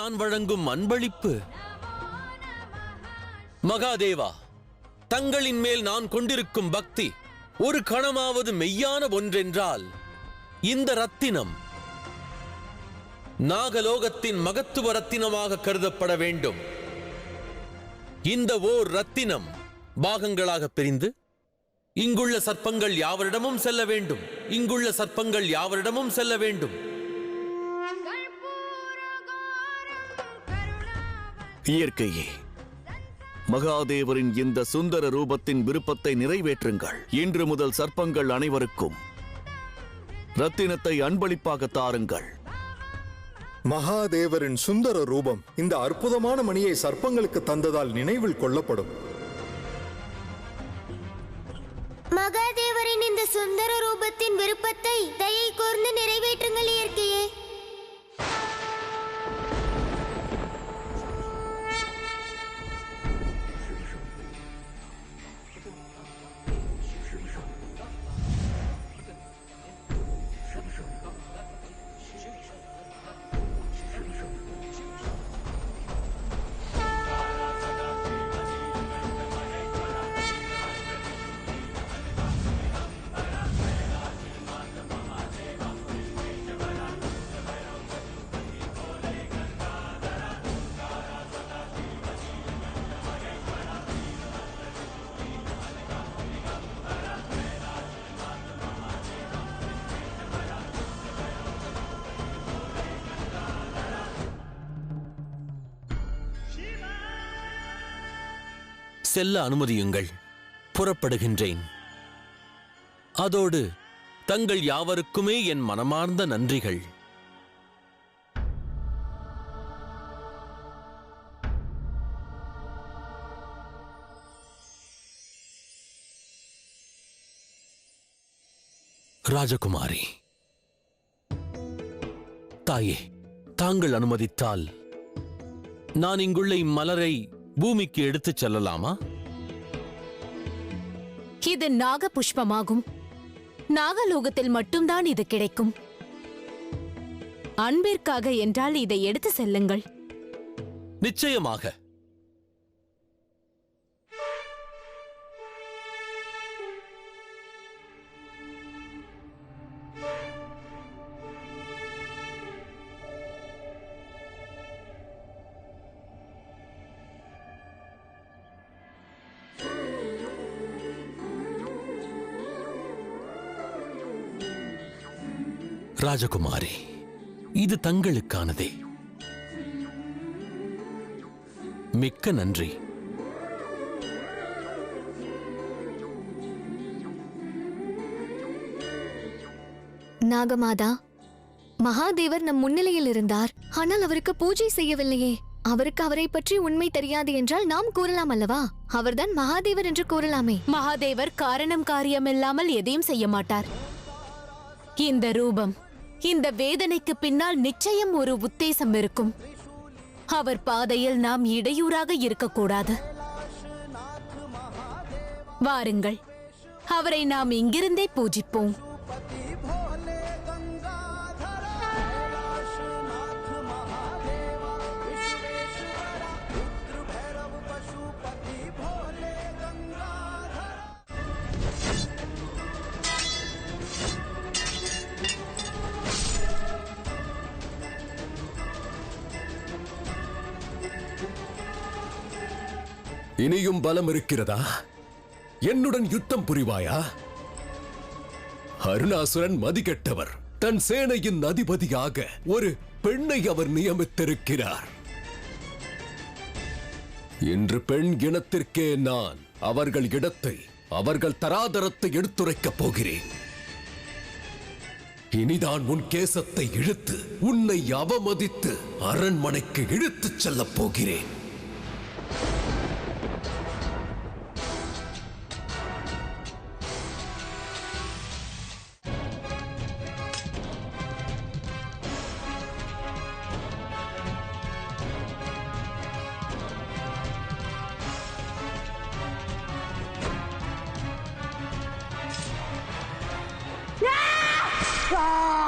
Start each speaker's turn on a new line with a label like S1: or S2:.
S1: நான் வழங்கும் அன்பளிப்பு. மகாதேவா, தங்களின் மேல் நான் கொண்டிருக்கும் பக்தி ஒரு கணமாவது மெய்யான ஒன்றென்றால் இந்த ரத்தினம் நாகலோகத்தின் மகத்துவ ரத்தினமாக கருதப்பட வேண்டும். இந்த ஓர் ரத்தினம் பாகங்களாக பிரிந்து இங்குள்ள சர்ப்பங்கள் யாவரிடமும் செல்ல வேண்டும். இங்குள்ள சர்ப்பங்கள் யாவரிடமும் செல்ல வேண்டும்.
S2: இயற்கையே, மகாதேவரின் இந்த சுந்தர ரூபத்தின் விருப்பத்தை நிறைவேற்றுங்கள். இன்று முதல் சர்ப்பங்கள் அனைவருக்கும் ரத்தினத்தை அன்பளிப்பாக தாருங்கள்.
S3: மகாதேவரின் சுந்தர ரூபம் இந்த அற்புதமான மணியை சர்ப்பங்களுக்கு தந்ததால் நினைவில் கொள்ளப்படும்.
S4: மகாதேவரின் இந்த சுந்தர ரூபத்தின் விருப்பத்தை தயை கூர்ந்து நிறைவேற்றுங்கள் இயற்கையே.
S1: செல்ல அனுமதியுங்கள், புறப்படுகின்றேன். அதோடு தங்கள் யாவருக்குமே என் மனமார்ந்த நன்றிகள். ராஜகுமாரி, தாயே, தாங்கள் அனுமதித்தால் நான் இங்குள்ள இம்மலரை பூமிக்கு எடுத்துச் செல்லலாமா?
S5: இது நாக புஷ்பமாகும். நாகலோகத்தில் மட்டும்தான் இது கிடைக்கும். அன்பிற்காக என்றால் இதை எடுத்து செல்லுங்கள்.
S1: நிச்சயமாக. ராஜகுமாரி, இது தங்களுக்கானதே. மிக்க நன்றி.
S6: நாகமாதா, மகாதேவர் நம் முன்னிலையில் இருந்தார். ஆனால் அவருக்கு பூஜை செய்யவில்லையே. அவருக்கு அவரை பற்றி உண்மை தெரியாது என்றால் நாம் கூறலாம் அல்லவா? அவர்தான் மகாதேவர் என்று கூறலாமே.
S5: மகாதேவர் காரணம் காரியமில்லாமல் எதையும் செய்ய மாட்டார். இந்த ரூபம், இந்த வேதனைக்கு பின்னால் நிச்சயம் ஒரு உத்தேசம் இருக்கும். அவர் பாதையில் நாம் இடையூறாக இருக்கக்கூடாது. வாருங்கள், அவரை நாம் இங்கிருந்தே பூஜிப்போம்.
S7: இனியும் பலம் இருக்கிறதா? என்னுடன் யுத்தம் புரிவாயா? அருணாசுரன் மதிகெட்டவர். தன் சேனையின் அதிபதியாக ஒரு பெண்ணை அவர் நியமித்திருக்கிறார். இன்று பெண் இனத்திற்கே நான் அவர்கள் இடத்தை, அவர்கள் தராதரத்தை எடுத்துரைக்கப் போகிறேன். இனிதான் உன் கேசத்தை இழுத்து உன்னை அவமதித்து அரண்மனைக்கு இழுத்துச் செல்லப் போகிறேன்.
S4: Ah!